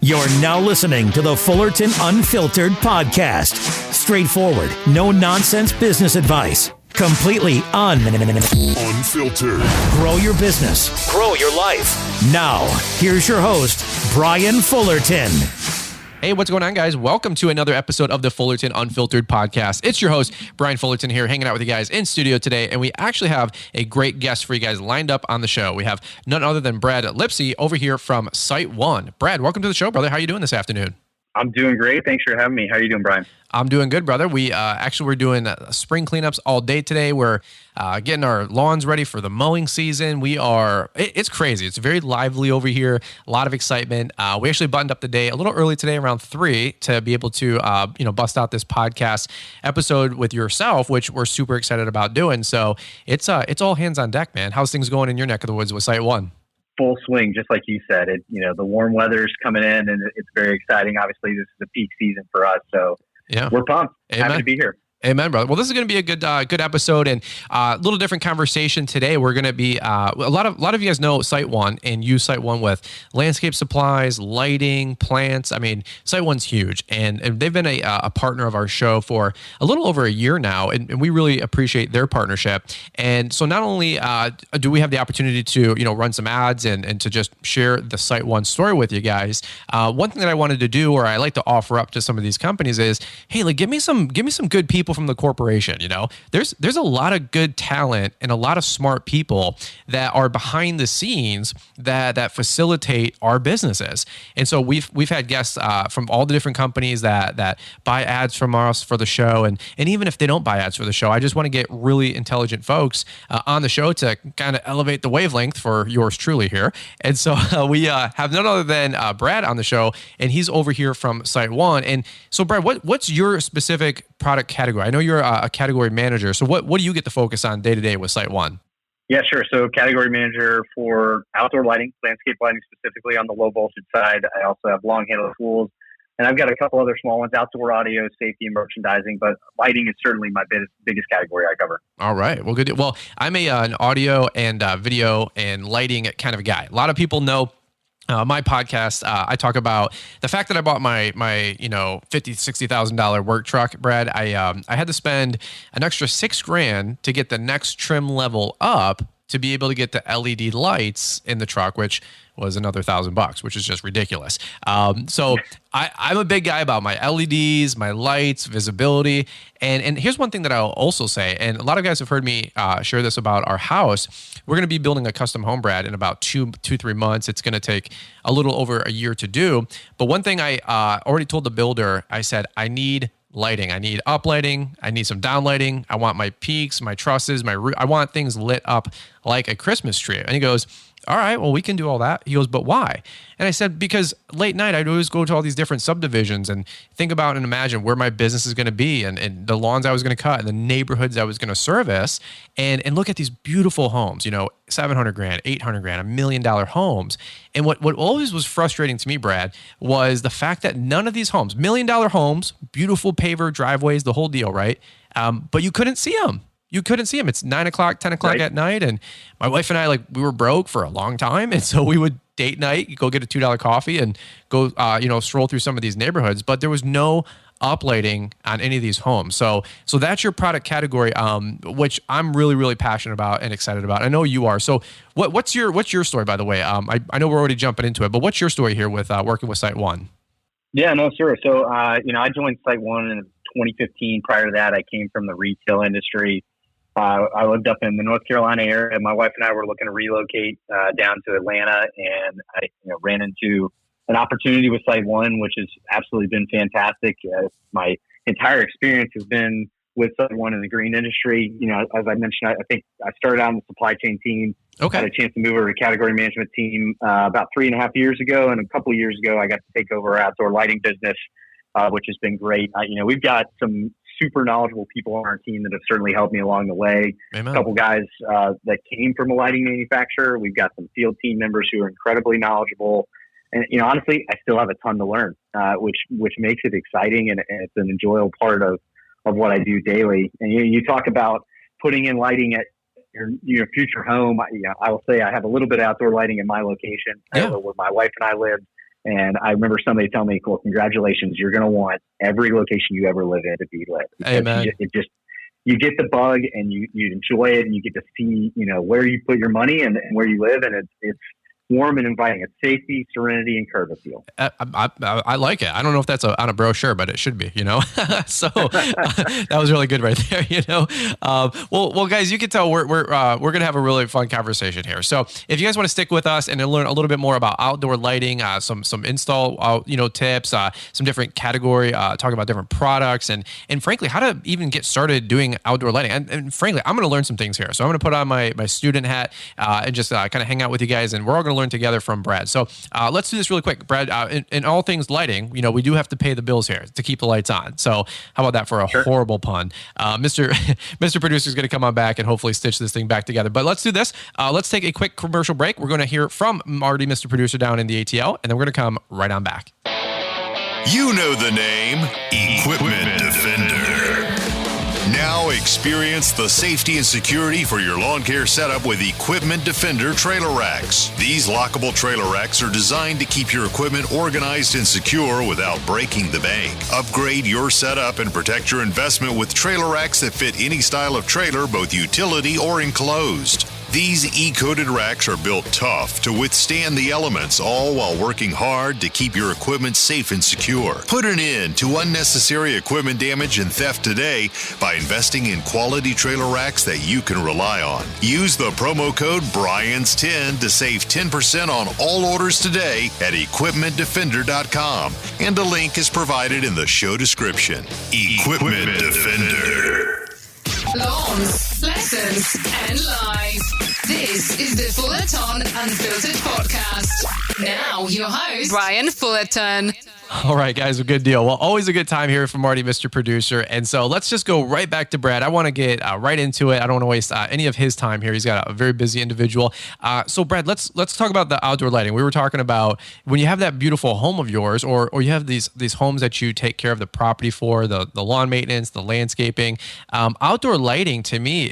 You're now listening to the Fullerton Unfiltered podcast. Straightforward, no nonsense business advice. Completely unfiltered. Grow your business. Grow your life. Now, here's your host, Brian Fullerton. Hey, what's going on, guys? Welcome to another episode of the Fullerton Unfiltered podcast. It's your host, Brian Fullerton, here, hanging out with you guys in studio today, and we actually have a great guest for you guys lined up on the show. We have none other than Brad Lipsey over here from SiteOne. Brad, welcome to the show, brother. How are you doing this afternoon? I'm doing great. Thanks for having me. How are you doing, Brian? I'm doing good, brother. We're doing spring cleanups all day today. We're getting our lawns ready for the mowing season. It's crazy. It's very lively over here. A lot of excitement. We actually buttoned up the day a little early today, around 3, to be able to bust out this podcast episode with yourself, which we're super excited about doing. So it's all hands on deck, man. How's things going in your neck of the woods with SiteOne? Full swing, just like you said. The warm weather's coming in, and it's very exciting. Obviously, this is a peak season for us, so yeah, we're pumped. Amen. Happy to be here. Amen, brother. Well, this is going to be a good episode, and a little different conversation today. We're going to be a lot of you guys know SiteOne and use SiteOne with landscape supplies, lighting, plants. I mean, SiteOne's huge, and they've been a partner of our show for a little over a year now, and we really appreciate their partnership. And so, not only do we have the opportunity to run some ads and to just share the SiteOne story with you guys, one thing that I wanted to do, or I like to offer up to some of these companies, is, hey, like give me some good people from the corporation. There's a lot of good talent and a lot of smart people that are behind the scenes that facilitate our businesses. And so we've had guests from all the different companies that buy ads from us for the show, and even if they don't buy ads for the show, I just want to get really intelligent folks on the show to kind of elevate the wavelength for yours truly here. And so we have none other than Brad on the show, and he's over here from SiteOne. And so, Brad, what's your specific product category? I know you're a category manager. So what do you get to focus on day to day with SiteOne? Yeah, sure. So category manager for outdoor lighting, landscape lighting specifically on the low voltage side. I also have long handle tools, and I've got a couple other small ones, outdoor audio, safety, and merchandising. But lighting is certainly my biggest category I cover. All right. Well, good. Well, I'm an audio and video and lighting kind of guy. A lot of people know my podcast, I talk about the fact that I bought my $50,000-$60,000 work truck, Brad. I had to spend an extra $6,000 to get the next trim level up to be able to get the LED lights in the truck, which was another $1,000, which is just ridiculous. So I'm a big guy about my LEDs, my lights, visibility. And here's one thing that I'll also say, and a lot of guys have heard me share this about our house. We're going to be building a custom home, Brad, in about 3 months. It's going to take a little over a year to do. But one thing I already told the builder, I said, I need lighting. I need up lighting. I need some down lighting. I want my peaks, my trusses, my roof. I want things lit up like a Christmas tree. And he goes, all right, well, we can do all that. He goes, but why? And I said, because late night, I'd always go to all these different subdivisions and think about and imagine where my business is going to be and the lawns I was going to cut and the neighborhoods I was going to service and look at these beautiful homes, $700,000, $800,000, $1 million homes. And what always was frustrating to me, Brad, was the fact that none of these homes, $1 million homes, beautiful paver driveways, the whole deal, right? But you couldn't see them. You couldn't see them. It's 9 o'clock, 10 o'clock at night. And my wife and I, we were broke for a long time. And so we would date night, go get a $2 coffee and go, stroll through some of these neighborhoods. But there was no uplighting on any of these homes. So that's your product category, which I'm really, really passionate about and excited about. I know you are. So what's your story, by the way? I know we're already jumping into it, but what's your story here with working with SiteOne? Yeah, no, sure. So, I joined SiteOne in 2015. Prior to that, I came from the retail industry. I lived up in the North Carolina area, and my wife and I were looking to relocate down to Atlanta, and I ran into an opportunity with SiteOne, which has absolutely been fantastic. My entire experience has been with SiteOne in the green industry. As I mentioned, I think I started out on the supply chain team. Okay. Had a chance to move over to category management team about 3.5 years ago, and a couple of years ago, I got to take over our outdoor lighting business, which has been great. We've got some super knowledgeable people on our team that have certainly helped me along the way. Amen. A couple guys that came from a lighting manufacturer. We've got some field team members who are incredibly knowledgeable. And, honestly, I still have a ton to learn, which makes it exciting, and it's an enjoyable part of what I do daily. And you talk about putting in lighting at your future home. I will say I have a little bit of outdoor lighting in my location, where my wife and I live. And I remember somebody telling me, "Well, congratulations, you're going to want every location you ever live in to be lit." Amen. You get the bug and you enjoy it, and you get to see, where you put your money and where you live. And it's warm and inviting. It's safety, serenity, and curb appeal. I like it. I don't know if that's on a brochure, but it should be, So that was really good right there, Well, guys, you can tell we're gonna have a really fun conversation here. So if you guys want to stick with us and learn a little bit more about outdoor lighting, some install tips, some different category, talking about different products, and frankly how to even get started doing outdoor lighting. And frankly, I'm gonna learn some things here. So I'm gonna put on my student hat and just kind of hang out with you guys, and we're all gonna learn together from Brad. So let's do this really quick. Brad, in all things lighting, we do have to pay the bills here to keep the lights on. So how about that for a horrible pun? Mr. Producer is going to come on back and hopefully stitch this thing back together. But let's do this. Let's take a quick commercial break. We're going to hear from Marty, Mr. Producer, down in the ATL, and then we're going to come right on back. You know the name Equipment Defender. Now experience the safety and security for your lawn care setup with Equipment Defender trailer racks. These lockable trailer racks are designed to keep your equipment organized and secure without breaking the bank. Upgrade your setup and protect your investment with trailer racks that fit any style of trailer, both utility or enclosed. These E-coated racks are built tough to withstand the elements, all while working hard to keep your equipment safe and secure. Put an end to unnecessary equipment damage and theft today by investing in quality trailer racks that you can rely on. Use the promo code BRYANS10 to save 10% on all orders today at equipmentdefender.com. And a link is provided in the show description. Equipment Defender. Lawns, lessons, and live. This is the Fullerton Unfiltered Podcast. Now, your host, Brian Fullerton. All right, guys, a good deal. Well, always a good time here from Marty, Mr. Producer. And so let's just go right back to Brad. I want to get right into it. I don't want to waste any of his time here. He's got a very busy individual. So, Brad, let's talk about the outdoor lighting. We were talking about when you have that beautiful home of yours, or you have these homes that you take care of the property for, the lawn maintenance, the landscaping. Outdoor lighting, to me,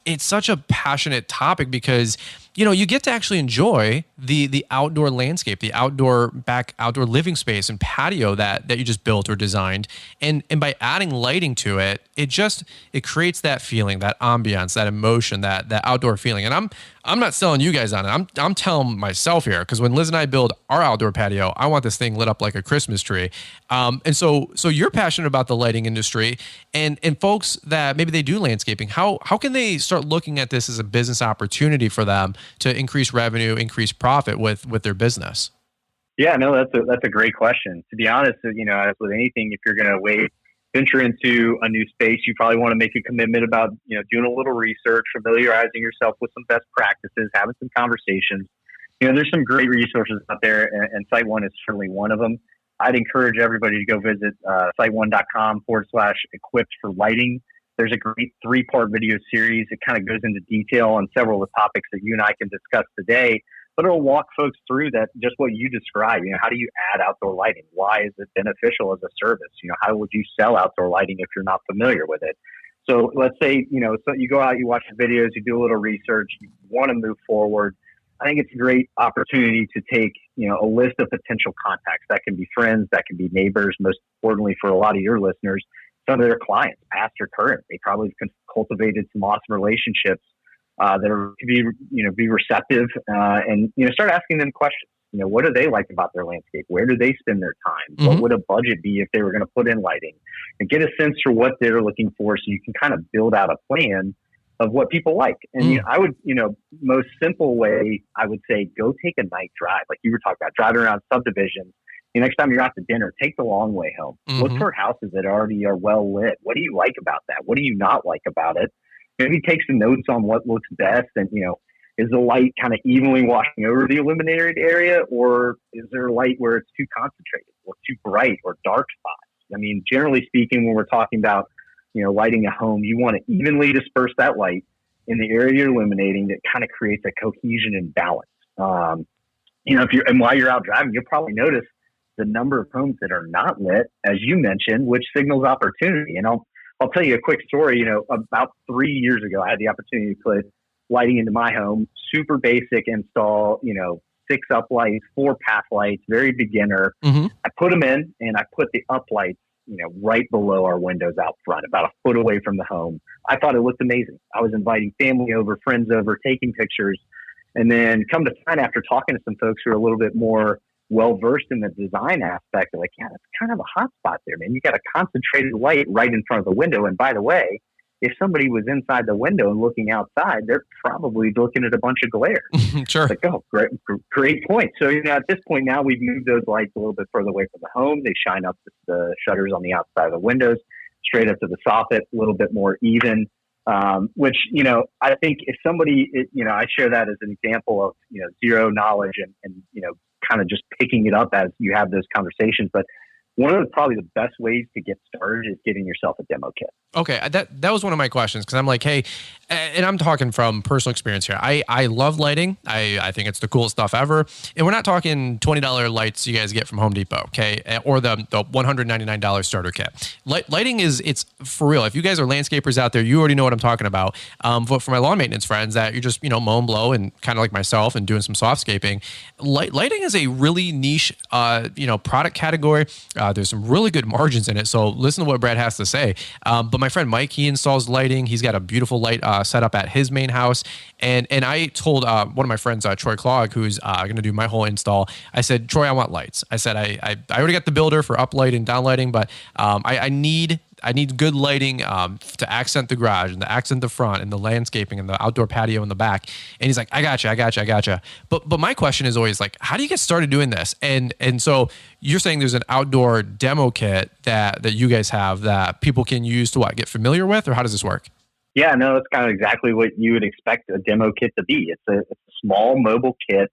it's such a passionate topic because you get to actually enjoy the outdoor landscape, the outdoor living space and patio that you just built or designed. And by adding lighting to it, it creates that feeling, that ambiance, that emotion, that outdoor feeling. And I'm not selling you guys on it. I'm telling myself here, because when Liz and I build our outdoor patio, I want this thing lit up like a Christmas tree. And so you're passionate about the lighting industry, and folks that maybe they do landscaping, how can they start looking at this as a business opportunity for them to increase revenue, increase profit with their business? Yeah, no, that's a great question. To be honest, as with anything, if you're going to venture into a new space, you probably want to make a commitment about, doing a little research, familiarizing yourself with some best practices, having some conversations. There's some great resources out there, and SiteOne is certainly one of them. I'd encourage everybody to go visit siteone.com/equipped for lighting. There's a great 3-part video series. It kind of goes into detail on several of the topics that you and I can discuss today, but it'll walk folks through that, just what you described. How do you add outdoor lighting? Why is it beneficial as a service? How would you sell outdoor lighting if you're not familiar with it? So let's say, so you go out, you watch the videos, you do a little research, you want to move forward. I think it's a great opportunity to take, a list of potential contacts. That can be friends, that can be neighbors, most importantly for a lot of your listeners, some of their clients, past or current. They probably cultivated some awesome relationships that could be receptive, and start asking them questions. What do they like about their landscape? Where do they spend their time? Mm-hmm. What would a budget be if they were going to put in lighting? And get a sense for what they're looking for, so you can kind of build out a plan of what people like. And I would, most simple way, I would say, go take a night drive, like you were talking about, driving around subdivisions. Next time you're out to dinner, take the long way home. Mm-hmm. Look for houses that already are well lit. What do you like about that? What do you not like about it? Maybe take some notes on what looks best. And, is the light kind of evenly washing over the illuminated area, or is there light where it's too concentrated or too bright or dark spots? Generally speaking, when we're talking about, lighting a home, you want to evenly disperse that light in the area you're illuminating. That kind of creates a cohesion and balance. And while you're out driving, you'll probably notice the number of homes that are not lit, as you mentioned, which signals opportunity. And I'll tell you a quick story. About 3 years ago, I had the opportunity to put lighting into my home, super basic install, 6 up lights, 4 path lights, very beginner. Mm-hmm. I put them in, and I put the up lights, right below our windows out front, about a foot away from the home. I thought it looked amazing. I was inviting family over, friends over, taking pictures. And then come to find, after talking to some folks who are a little bit more well-versed in the design aspect, they're like, yeah, that's kind of a hot spot there, man. You got a concentrated light right in front of the window. And by the way, if somebody was inside the window and looking outside, they're probably looking at a bunch of glare. Sure. Like, oh, great point. So, at this point now, we've moved those lights a little bit further away from the home. They shine up the shutters on the outside of the windows, straight up to the soffit, a little bit more even. Which, I think if somebody, I share that as an example of, zero knowledge and kind of just picking it up as you have those conversations. But one of probably the best ways to get started is getting yourself a demo kit. Okay, that was one of my questions, because I'm like, hey, and I'm talking from personal experience here. I love lighting. I think it's the coolest stuff ever. And we're not talking $20 lights you guys get from Home Depot, okay, or the $199 starter kit. Lighting it's for real. If you guys are landscapers out there, you already know what I'm talking about. But for my lawn maintenance friends that you're just mow and blow and kind of like myself and doing some softscaping, lighting is a really niche product category. There's some really good margins in it. So listen to what Brad has to say. But my friend Mike, he installs lighting. He's got a beautiful light set up at his main house. And I told one of my friends, Troy Clogg, who's going to do my whole install, I said, Troy, I want lights. I said, I already got the builder for uplight and downlighting, but I need good lighting to accent the garage and to accent the front and the landscaping and the outdoor patio in the back. And he's like, I gotcha. But my question is always like, how do you get started doing this? And so you're saying there's an outdoor demo kit that you guys have that people can use to get familiar with, or how does this work? Yeah, no, that's kind of exactly what you would expect a demo kit to be. It's a small mobile kit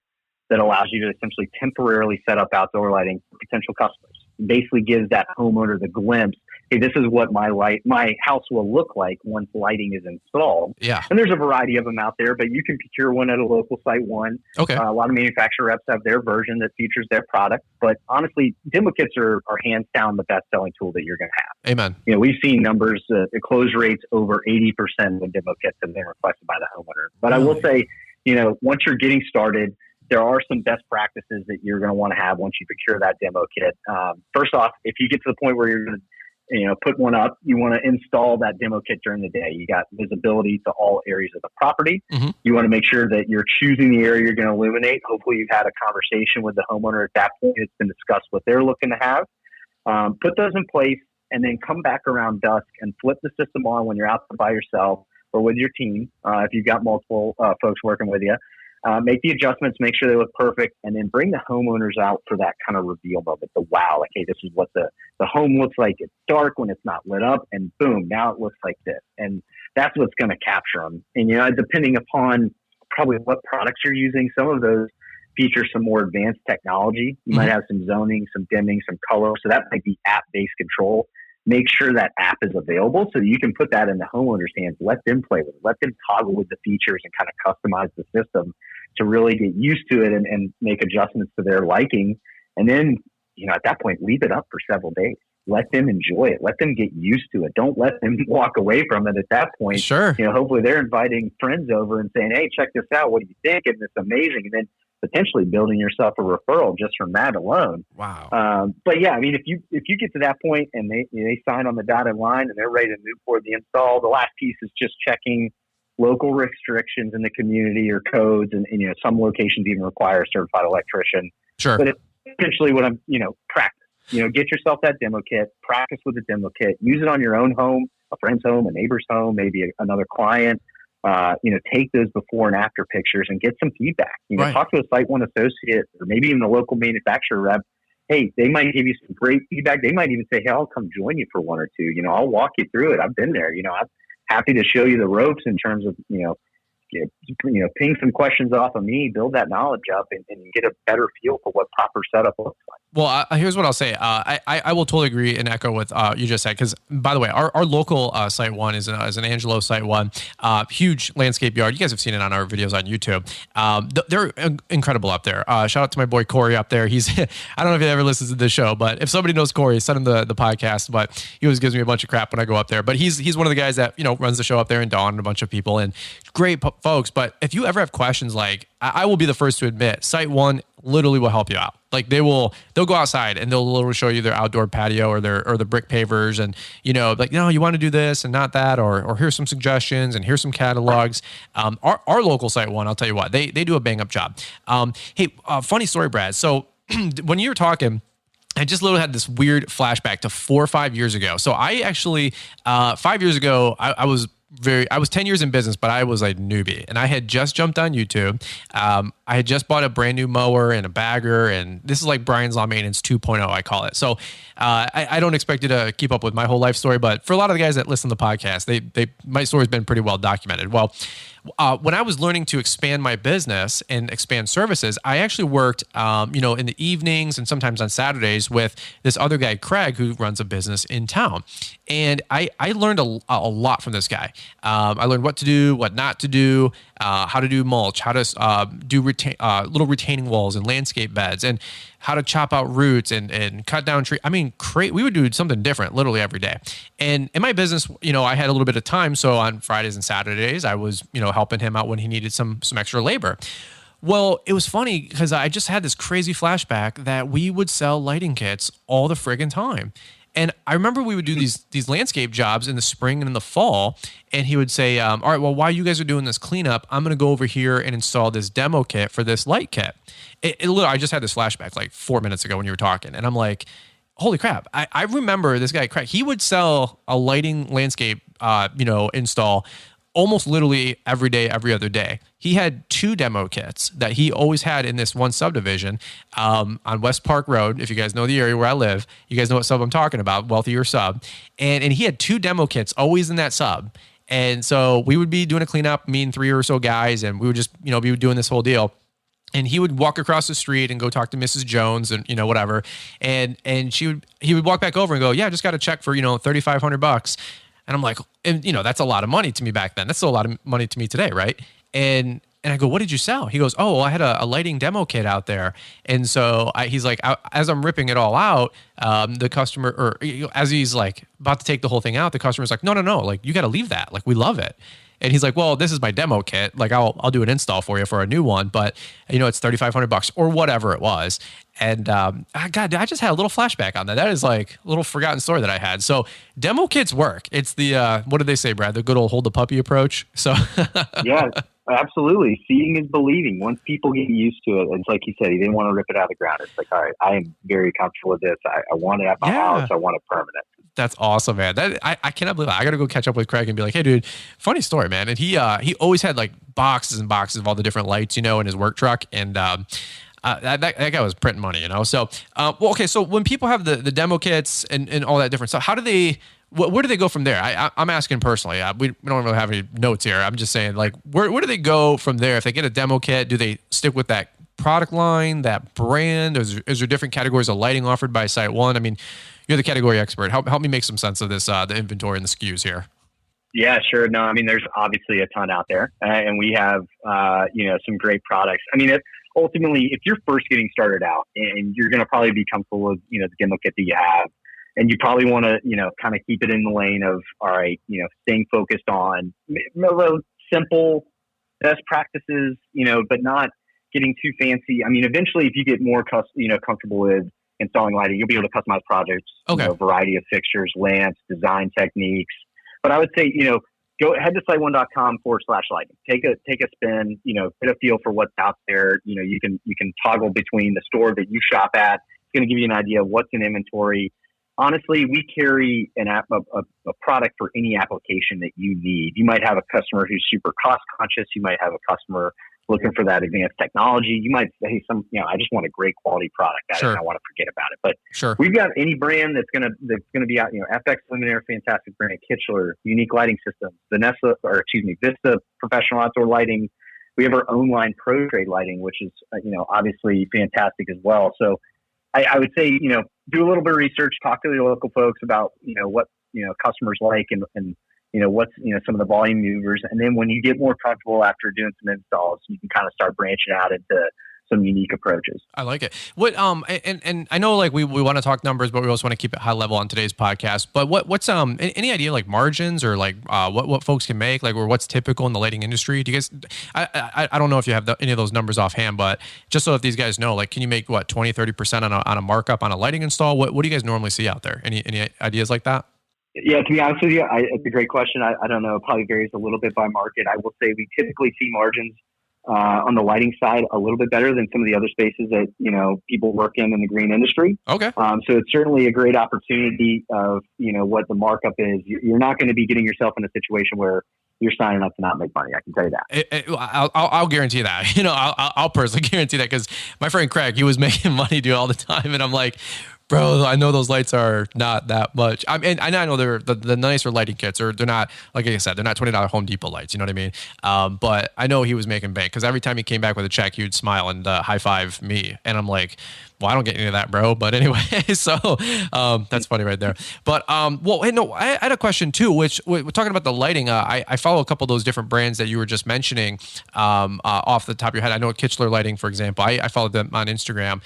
that allows you to essentially temporarily set up outdoor lighting for potential customers. It basically gives that homeowner the glimpse, hey, this is what my house will look like once lighting is installed. Yeah. And there's a variety of them out there, but you can procure one at a local SiteOne. Okay. A lot of manufacturer reps have their version that features their product. But honestly, demo kits are hands down the best selling tool that you're going to have. Amen. We've seen numbers, the close rates over 80% when demo kits have been requested by the homeowner. But really? I will say, once you're getting started, there are some best practices that you're going to want to have once you procure that demo kit. First off, if you get to the point where you're going to put one up, you want to install that demo kit during the day. You got visibility to all areas of the property. Mm-hmm. You want to make sure that you're choosing the area you're going to illuminate. Hopefully you've had a conversation with the homeowner at that point. It's been discussed what they're looking to have. Put those in place and then come back around dusk and flip the system on when you're out by yourself or with your team. If you've got multiple folks working with you. Make the adjustments, make sure they look perfect, and then bring the homeowners out for that kind of reveal moment, the wow, like, hey, this is what the home looks like. It's dark when it's not lit up, and boom, now it looks like this. And that's what's going to capture them. And, depending upon probably what products you're using, some of those feature some more advanced technology. You might have some zoning, some dimming, some color. So that might be app-based control. Make sure that app is available so you can put that in the homeowner's hands. Let them play with it. Let them toggle with the features and kind of customize the system to really get used to it and make adjustments to their liking. And then, at that point, leave it up for several days. Let them enjoy it. Let them get used to it. Don't let them walk away from it at that point. Sure. Hopefully they're inviting friends over and saying, hey, check this out. What do you think? And it's amazing. And then potentially building yourself a referral just from that alone. Wow. But yeah, I mean, if you get to that point and they sign on the dotted line and they're ready to move forward the install, the last piece is just checking local restrictions in the community or codes. And some locations even require a certified electrician. Sure. But essentially what I'm, practice. Get yourself that demo kit, practice with the demo kit, use it on your own home, a friend's home, a neighbor's home, maybe another client. Take those before and after pictures and get some feedback. Right. Talk to a SiteOne associate or maybe even the local manufacturer rep. Hey, they might give you some great feedback. They might even say, hey, I'll come join you for one or two. I'll walk you through it. I've been there. I'm happy to show you the ropes in terms of, ping some questions off of me, build that knowledge up and get a better feel for what proper setup looks like. Well, here's what I'll say. I will totally agree and echo with you just said. Because by the way, our local Site One is an Angelo Site One, huge landscape yard. You guys have seen it on our videos on YouTube. They're incredible up there. Shout out to my boy Corey up there. He's I don't know if he ever listens to this show, but if somebody knows Corey, send him the podcast. But he always gives me a bunch of crap when I go up there. But he's one of the guys that runs the show up there, and Dawn and a bunch of people, and great folks. But if you ever have questions, like I will be the first to admit, Site One literally will help you out. Like they'll go outside and they'll literally show you their outdoor patio or the brick pavers, and you want to do this and not that, or here's some suggestions and here's some catalogs. Our local Site One, I'll tell you what, they do a bang up job. Hey, funny story, Brad. So when you were talking, I just literally had this weird flashback to 4 or 5 years ago. So I actually 5 years ago I was 10 years in business, but I was a newbie, and I had just jumped on YouTube. I had just bought a brand new mower and a bagger, and this is like Brian's Lawn Maintenance 2.0, I call it. So I don't expect you to keep up with my whole life story, but for a lot of the guys that listen to the podcast, my story's been pretty well documented. Well, when I was learning to expand my business and expand services, I actually worked, in the evenings and sometimes on Saturdays with this other guy, Craig, who runs a business in town. And I learned a lot from this guy. I learned what to do, what not to do, how to do mulch, how to do little retaining walls and landscape beds, and how to chop out roots and cut down trees. I mean, we would do something different literally every day. And in my business, I had a little bit of time. So on Fridays and Saturdays, I was, helping him out when he needed some extra labor. Well, it was funny because I just had this crazy flashback that we would sell lighting kits all the friggin' time. And I remember we would do these landscape jobs in the spring and in the fall, and he would say, all right, well, while you guys are doing this cleanup, I'm going to go over here and install this demo kit for this light kit. I just had this flashback like 4 minutes ago when you were talking, and I'm like, holy crap. I remember this guy, Craig, he would sell a lighting landscape, install almost literally every day, every other day. He had 2 demo kits that he always had in this one subdivision on West Park Road. If you guys know the area where I live, you guys know what sub I'm talking about, wealthier sub. And he had 2 demo kits always in that sub. And so we would be doing a cleanup, me and 3 or so guys, and we would just, be doing this whole deal. And he would walk across the street and go talk to Mrs. Jones and, whatever. And he would walk back over and go, yeah, I just got a check for, $3,500. And I'm like, that's a lot of money to me back then. That's still a lot of money to me today, right? And I go, what did you sell? He goes, oh, well, I had a lighting demo kit out there. And so he's like, as I'm ripping it all out, the customer, or as he's like about to take the whole thing out, the customer's like, no, like you got to leave that. Like, we love it. And he's like, well, this is my demo kit. Like, I'll do an install for you for a new one, but it's $3,500 or whatever it was. And God, I just had a little flashback on that. That is like a little forgotten story that I had. So demo kits work. It's the what did they say, Brad? The good old hold the puppy approach. So yeah, absolutely. Seeing is believing. Once people get used to it, it's like you said, he didn't want to rip it out of the ground. It's like, all right, I am very comfortable with this. I want it at my house. I want it permanent. That's awesome, man. I cannot believe that. I got to go catch up with Craig and be like, hey, dude, funny story, man. And he always had like boxes and boxes of all the different lights, in his work truck. And that guy was printing money, So, okay. So when people have the demo kits and all that different stuff, how do they, where do they go from there? I'm asking personally. We don't really have any notes here. I'm just saying, like, where do they go from there? If they get a demo kit, do they stick with that product line, that brand? Is there different categories of lighting offered by Site One? I mean, you're the category expert. Help me make some sense of this, the inventory and the SKUs here. Yeah, sure. No, I mean, there's obviously a ton out there, and we have, some great products. I mean, ultimately, if you're first getting started out, and you're going to probably be comfortable with, the demo kit that you have, and you probably want to, kind of keep it in the lane of, all right, staying focused on simple best practices, but not getting too fancy. I mean, eventually, if you get more, comfortable with installing lighting, you'll be able to customize projects, a variety of fixtures, lamps, design techniques. But I would say, go head to site1.com/lighting. Take a spin, get a feel for what's out there. You can toggle between the store that you shop at. It's going to give you an idea of what's in inventory. Honestly, we carry a product for any application that you need. You might have a customer who's super cost conscious. You might have a customer looking for that advanced technology. You might say, I just want a great quality product. I don't want to forget about it. But we've got any brand that's gonna be out. FX Luminaire, fantastic brand. Kichler, Unique Lighting Systems, Vista Professional Outdoor Lighting. We have our own line, Pro Trade Lighting, which is obviously fantastic as well. So I would say, do a little bit of research, talk to the local folks about, what, customers like and what's, some of the volume movers. And then when you get more comfortable after doing some installs, you can kind of start branching out into some unique approaches. I like it. What and I know like we want to talk numbers, but we also want to keep it high level on today's podcast. But what's any idea like margins or like what folks can make, like, or what's typical in the lighting industry? Do you guys? I don't know if you have any of those numbers offhand, but just so if these guys know, like, can you make what 20-30% on a markup on a lighting install? What do you guys normally see out there? Any ideas like that? Yeah, to be honest with you, it's a great question. I don't know. It probably varies a little bit by market. I will say we typically see margins on the lighting side a little bit better than some of the other spaces that, people work in the green industry. Okay. So it's certainly a great opportunity of, what the markup is. You're not going to be getting yourself in a situation where you're signing up to not make money. I can tell you that. I'll guarantee that. I'll personally guarantee that because my friend Craig, he was making money do all the time. And I'm like, bro, I know those lights are not that much. I mean, I know they're the nicer lighting kits, or they're not, like I said, they're not $20 Home Depot lights. You know what I mean? But I know he was making bank because every time he came back with a check, he would smile and high five me. And I'm like, well, I don't get any of that, bro. But anyway, so that's funny right there. But well, hey, no, I had a question too, which we're talking about the lighting. I follow a couple of those different brands that you were just mentioning off the top of your head. I know Kitchler Lighting, for example. I follow them on Instagram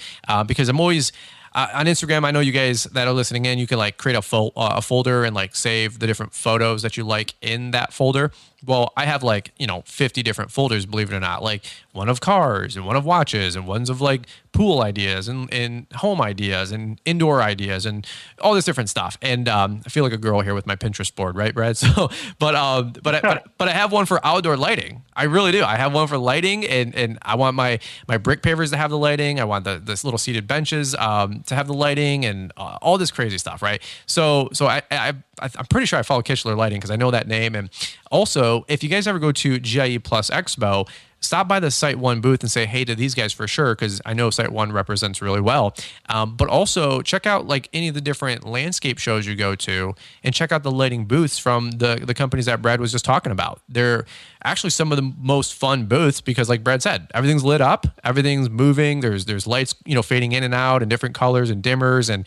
because I'm always on Instagram. I know you guys that are listening in, you can like create a folder and like save the different photos that you like in that folder. Well, I have like, 50 different folders, believe it or not, like one of cars and one of watches and ones of like pool ideas and home ideas and indoor ideas and all this different stuff. And I feel like a girl here with my Pinterest board, right, Brad? So, but I have one for outdoor lighting. I really do. I have one for lighting, and I want my brick pavers to have the lighting. I want this little seated benches to have the lighting and all this crazy stuff, right? So I'm pretty sure I follow Kitchler Lighting because I know that name. And also, if you guys ever go to GIE Plus Expo, stop by the Site One booth and say hey to these guys for sure, because I know Site One represents really well. But also check out like any of the different landscape shows you go to, and check out the lighting booths from the companies that Brad was just talking about. They're actually some of the most fun booths because, like Brad said, everything's lit up, everything's moving. There's lights fading in and out and different colors and dimmers and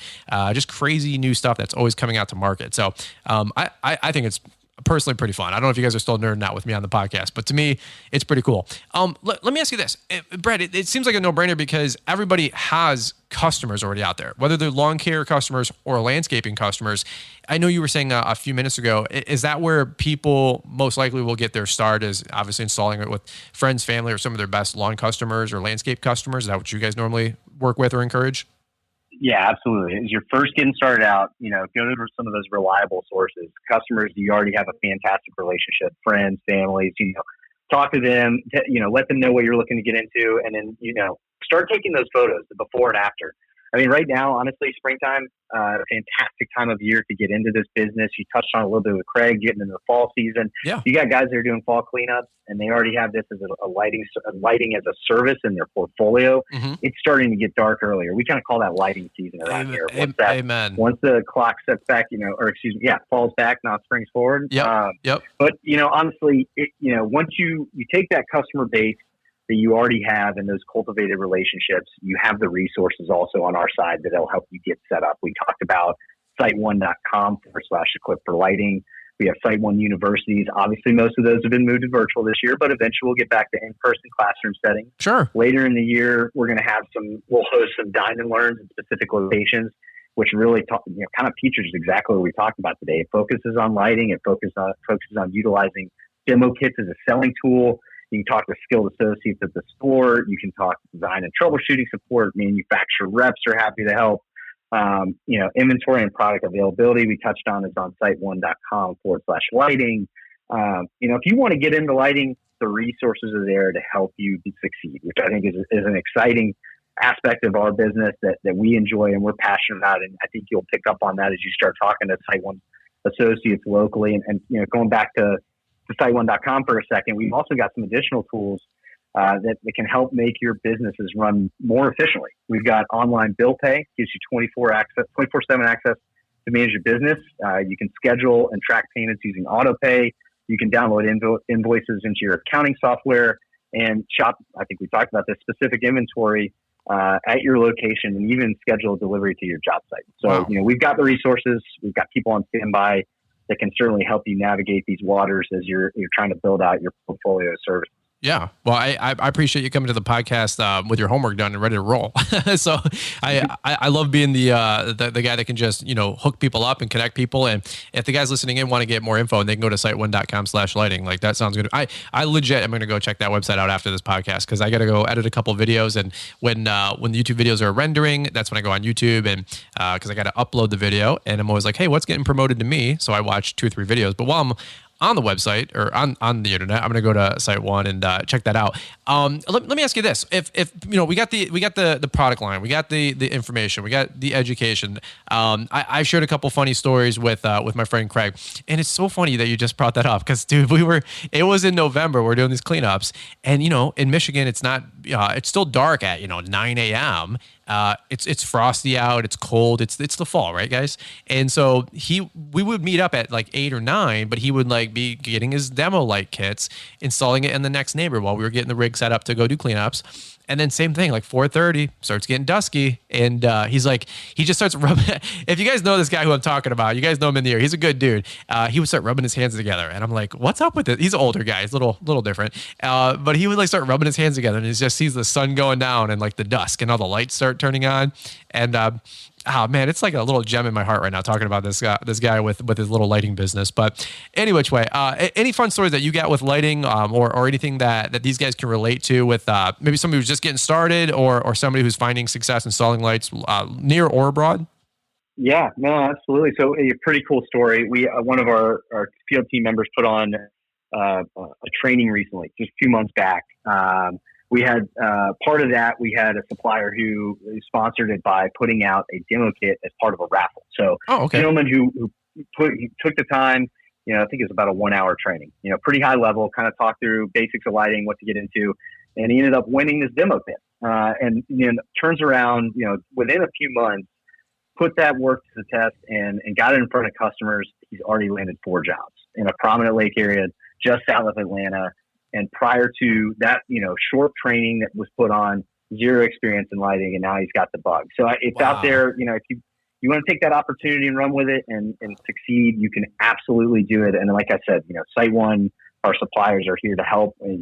just crazy new stuff that's always coming out to market. So I think it's personally pretty fun. I don't know if you guys are still nerding out with me on the podcast, but to me, it's pretty cool. Let me ask you this, Brad, it seems like a no-brainer because everybody has customers already out there, whether they're lawn care customers or landscaping customers. I know you were saying a few minutes ago, is that where people most likely will get their start, is obviously installing it with friends, family, or some of their best lawn customers or landscape customers? Is that what you guys normally work with or encourage? Yeah, absolutely. As you're first getting started out, go to some of those reliable sources, customers you already have a fantastic relationship, friends, families, talk to them, let them know what you're looking to get into. And then, start taking those photos, the before and after. I mean, right now, honestly, springtime, fantastic time of year to get into this business. You touched on a little bit with Craig, getting into the fall season. Yeah. You got guys that are doing fall cleanups, and they already have this as a lighting as a service in their portfolio. Mm-hmm. It's starting to get dark earlier. We kind of call that lighting season around here. Amen. Once the clock sets back, falls back, not springs forward. Yep. But, honestly, once you take that customer base that you already have in those cultivated relationships, you have the resources also on our side that'll help you get set up. We talked about site1.com/equip for lighting. We have Site One universities. Obviously, most of those have been moved to virtual this year, but eventually we'll get back to in-person classroom settings. Sure. we'll host some dine and learns in specific locations, which really kind of features exactly what we talked about today. It focuses on lighting. It focuses on utilizing demo kits as a selling tool. You can talk to skilled associates at the store. You can talk design and troubleshooting support. Manufacturer reps are happy to help. Inventory and product availability we touched on is on site1.com/lighting. If you want to get into lighting, the resources are there to help you succeed, which I think is an exciting aspect of our business that we enjoy and we're passionate about. And I think you'll pick up on that as you start talking to Site One associates locally. And going back to site1.com for a second, we've also got some additional tools that can help make your businesses run more efficiently. We've got online bill pay, gives you 24/7 access to manage your business. You can schedule and track payments using auto pay. You can download invoices into your accounting software and shop. I think we talked about this specific inventory at your location and even schedule delivery to your job site. So, Wow. we've got the resources, we've got people on standby that can certainly help you navigate these waters as you're trying to build out your portfolio of services. Yeah. Well, I appreciate you coming to the podcast with your homework done and ready to roll. So I love being the guy that can just, hook people up and connect people. And if the guys listening in want to get more info, they can go to site1.com/lighting. Like, that sounds good. I legit am going to go check that website out after this podcast, because I got to go edit a couple of videos. And when the YouTube videos are rendering, that's when I go on YouTube, and because I got to upload the video, and I'm always like, hey, what's getting promoted to me? So I watch 2 or 3 videos. But while I'm on the website or on the internet, I'm going to go to Site One and check that out. Let me ask you this: if we got the product line, we got the information, we got the education. I shared a couple funny stories with my friend Craig, and it's so funny that you just brought that up, because dude, it was in November, we're doing these cleanups, and in Michigan it's not it's still dark at 9 a.m. It's frosty out. It's cold. It's the fall, right, guys? And so we would meet up at like 8 or 9, but he would be getting his demo light kits, installing it in the next neighbor while we were getting the rig set up to go do cleanups. And then same thing, like 4:30, starts getting dusky, and he just starts rubbing. If you guys know this guy who I'm talking about, you guys know him in the air. He's a good dude. He would start rubbing his hands together, and I'm like, "What's up with it?" He's an older guy. He's a little different, but he would start rubbing his hands together, and he just sees the sun going down and the dusk, and all the lights start turning on, and oh man, it's like a little gem in my heart right now talking about this guy with his little lighting business. But any which way, any fun stories that you got with lighting, or anything that these guys can relate to with maybe somebody who's just getting started, or somebody who's finding success installing lights near or abroad? Yeah, no, absolutely. So a pretty cool story. We one of our field team members put on a training recently, just a few months back. We had part of that. We had a supplier who sponsored it by putting out a demo kit as part of a raffle. So, gentleman who took the time, I think it was about a 1-hour training. Pretty high level, kind of talk through basics of lighting, what to get into, and he ended up winning this demo kit. And turns around, within a few months, put that work to the test and got it in front of customers. He's already landed 4 jobs in a prominent lake area just south of Atlanta. And prior to that, short training that was put on, 0 experience in lighting, and now he's got the bug. So it's out there. If you want to take that opportunity and run with it and succeed, you can absolutely do it. And like I said, Site One, our suppliers are here to help. And,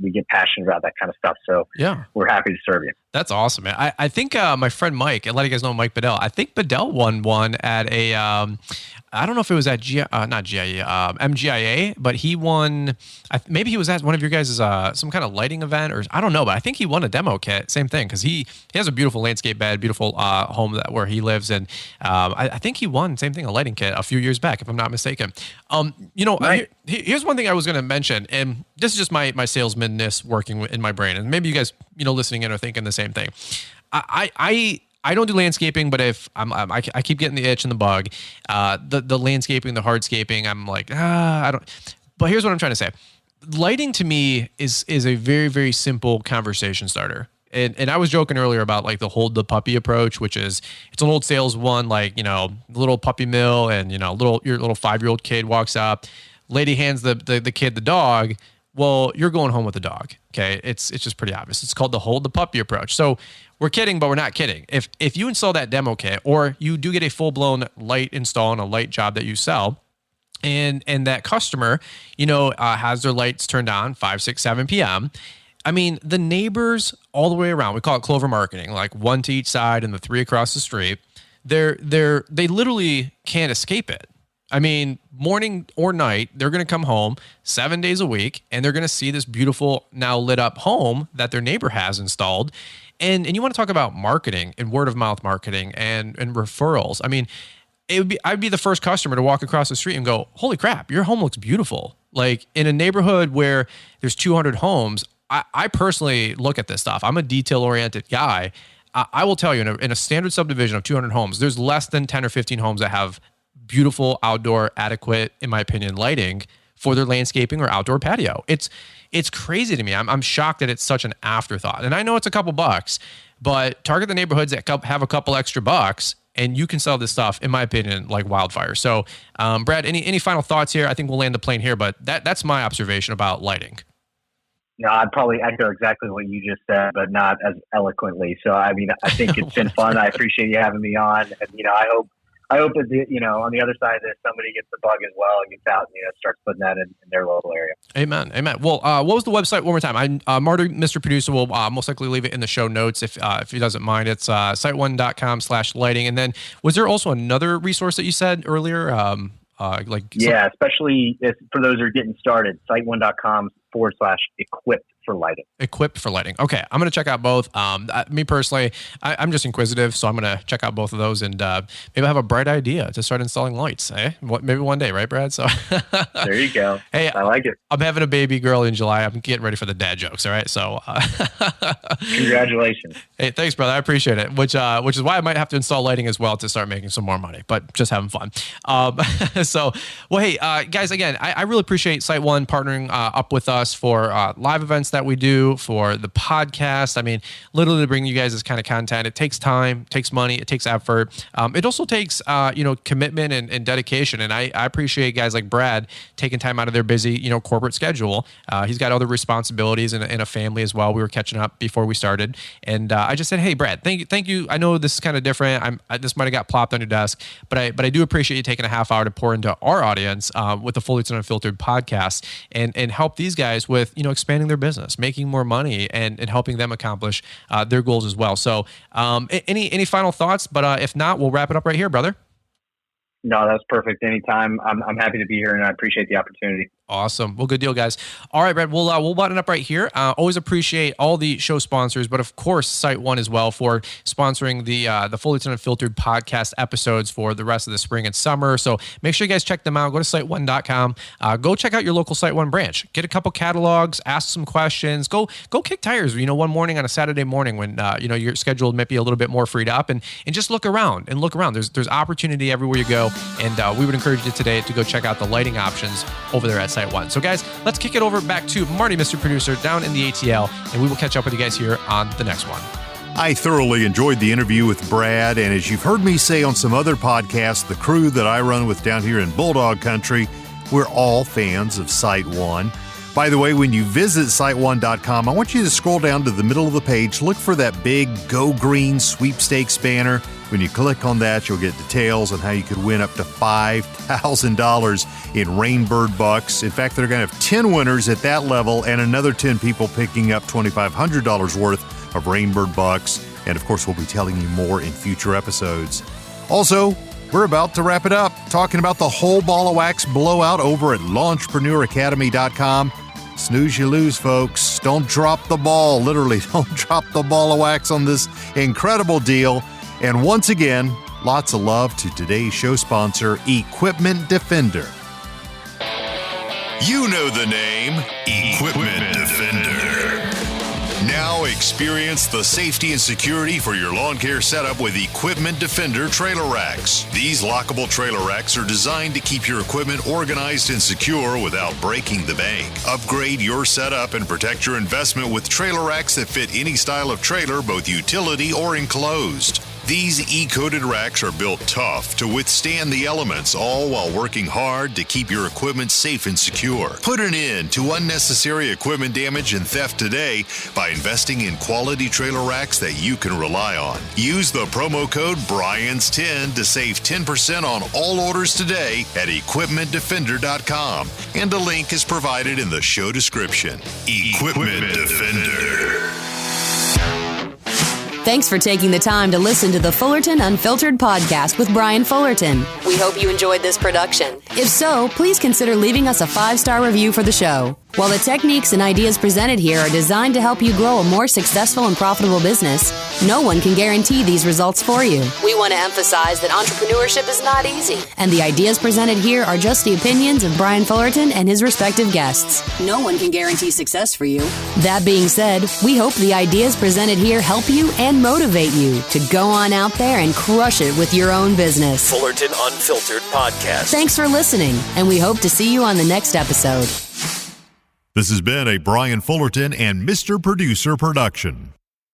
we get passionate about that kind of stuff. So yeah, we're happy to serve you. That's awesome, man. I think my friend Mike, and let you guys know Mike Bedell, I think Bedell won one at a, I don't know if it was at MGIA, but he won, maybe he was at one of your guys' some kind of lighting event, or I don't know, but I think he won a demo kit, same thing, because he has a beautiful landscape bed, beautiful home where he lives, and I think he won, same thing, a lighting kit a few years back, if I'm not mistaken. Right. Here's one thing I was going to mention, and this is just my salesman-ness working in my brain, and maybe you guys, listening in are thinking the same thing. I don't do landscaping, but if I keep getting the itch and the bug, the landscaping, the hardscaping, I'm like, I don't. But here's what I'm trying to say: lighting to me is a very, very simple conversation starter. And I was joking earlier about the hold the puppy approach, which is it's an old sales one, little puppy mill, and your little 5-year-old kid walks up, lady hands the kid the dog. Well, you're going home with the dog. Okay. It's just pretty obvious. It's called the hold the puppy approach. So we're kidding, but we're not kidding. If you install that demo kit, or you do get a full-blown light install and a light job that you sell, and that customer, has their lights turned on 5, 6, 7 p.m., I mean, the neighbors all the way around, we call it clover marketing, 1 to each side and the 3 across the street, they literally can't escape it. I mean, morning or night, they're going to come home 7 days a week, and they're going to see this beautiful, now lit up home that their neighbor has installed. And you want to talk about marketing and word of mouth marketing and referrals. I mean, I'd be the first customer to walk across the street and go, holy crap, your home looks beautiful. In a neighborhood where there's 200 homes, I personally look at this stuff. I'm a detail-oriented guy. I will tell you, in a standard subdivision of 200 homes, there's less than 10 or 15 homes that have beautiful, outdoor, adequate, in my opinion, lighting for their landscaping or outdoor patio. It's crazy to me. I'm shocked that it's such an afterthought. And I know it's a couple bucks, but target the neighborhoods that have a couple extra bucks, and you can sell this stuff, in my opinion, like wildfire. So, Brad, any final thoughts here? I think we'll land the plane here, but that's my observation about lighting. No, I'd probably echo exactly what you just said, but not as eloquently. So, I mean, I think it's been fun. I appreciate you having me on. And, I hope that, on the other side of this, somebody gets the bug as well and gets out and, starts putting that in their local area. Amen. Well, what was the website one more time? Marty, Mr. Producer, will most likely leave it in the show notes if he doesn't mind. It's site1.com/lighting. And then was there also another resource that you said earlier? Especially for those who are getting started, site1.com/equipped for lighting. Equipped for lighting. Okay, I'm going to check out both. Me personally, I'm just inquisitive, so I'm going to check out both of those, and maybe I have a bright idea to start installing lights. Maybe one day, right, Brad? So there you go. Hey, I like it. I'm having a baby girl in July. I'm getting ready for the dad jokes. All right, so congratulations. Hey, thanks, brother. I appreciate it. Which is why I might have to install lighting as well to start making some more money. But just having fun. So, well, hey, guys, again, I really appreciate SiteOne partnering up with us for live events that we do, for the podcast. I mean, literally to bring you guys this kind of content, it takes time, takes money, it takes effort. It also takes, commitment and dedication. And I appreciate guys like Brad taking time out of their busy, corporate schedule. He's got other responsibilities and a family as well. We were catching up before we started. And I just said, hey, Brad, thank you. I know this is kind of different. This might have got plopped on your desk, but I do appreciate you taking a half hour to pour into our audience with the Fullerton Unfiltered podcast and help these guys with, expanding their business, making more money and helping them accomplish their goals as well. So any final thoughts? But if not, we'll wrap it up right here, brother. No, that's perfect. Anytime. I'm happy to be here and I appreciate the opportunity. Awesome. Well, good deal, guys. All right, Brad, we'll button up right here. Always appreciate all the show sponsors, but of course, SiteOne as well for sponsoring the Fullerton Unfiltered podcast episodes for the rest of the spring and summer. So make sure you guys check them out. Go to site1.com. Go check out your local SiteOne branch. Get a couple catalogs, ask some questions. Go kick tires, one morning on a Saturday morning when, your schedule might be a little bit more freed up and just look around. There's opportunity everywhere you go. And we would encourage you today to go check out the lighting options over there at SiteOne. So guys, let's kick it over back to Marty, Mr. Producer, down in the ATL, and we will catch up with you guys here on the next one. I thoroughly enjoyed the interview with Brad, and as you've heard me say on some other podcasts, the crew that I run with down here in Bulldog Country, we're all fans of SiteOne. By the way, when you visit site1.com, I want you to scroll down to the middle of the page, look for that big Go Green sweepstakes banner. When you click on that, you'll get details on how you could win up to $5,000 in Rainbird Bucks. In fact, they're going to have 10 winners at that level and another 10 people picking up $2,500 worth of Rainbird Bucks. And of course, we'll be telling you more in future episodes. Also, we're about to wrap it up, talking about the whole ball of wax blowout over at launchpreneuracademy.com. Snooze, you lose, folks. Don't drop the ball. Literally, don't drop the ball of wax on this incredible deal. And once again, lots of love to today's show sponsor, Equipment Defender. You know the name, Equipment Defender. Now experience the safety and security for your lawn care setup with Equipment Defender trailer racks. These lockable trailer racks are designed to keep your equipment organized and secure without breaking the bank. Upgrade your setup and protect your investment with trailer racks that fit any style of trailer, both utility or enclosed. These E-coated racks are built tough to withstand the elements, all while working hard to keep your equipment safe and secure. Put an end to unnecessary equipment damage and theft today by investing in quality trailer racks that you can rely on. Use the promo code BRYANS10 to save 10% on all orders today at equipmentdefender.com, and a link is provided in the show description. Equipment Defender. Thanks for taking the time to listen to the Fullerton Unfiltered podcast with Brian Fullerton. We hope you enjoyed this production. If so, please consider leaving us a 5-star review for the show. While the techniques and ideas presented here are designed to help you grow a more successful and profitable business, no one can guarantee these results for you. We want to emphasize that entrepreneurship is not easy, and the ideas presented here are just the opinions of Brian Fullerton and his respective guests. No one can guarantee success for you. That being said, we hope the ideas presented here help you and motivate you to go on out there and crush it with your own business. Fullerton Unfiltered Podcast. Thanks for listening, and we hope to see you on the next episode. This has been a Brian Fullerton and Mr. Producer production.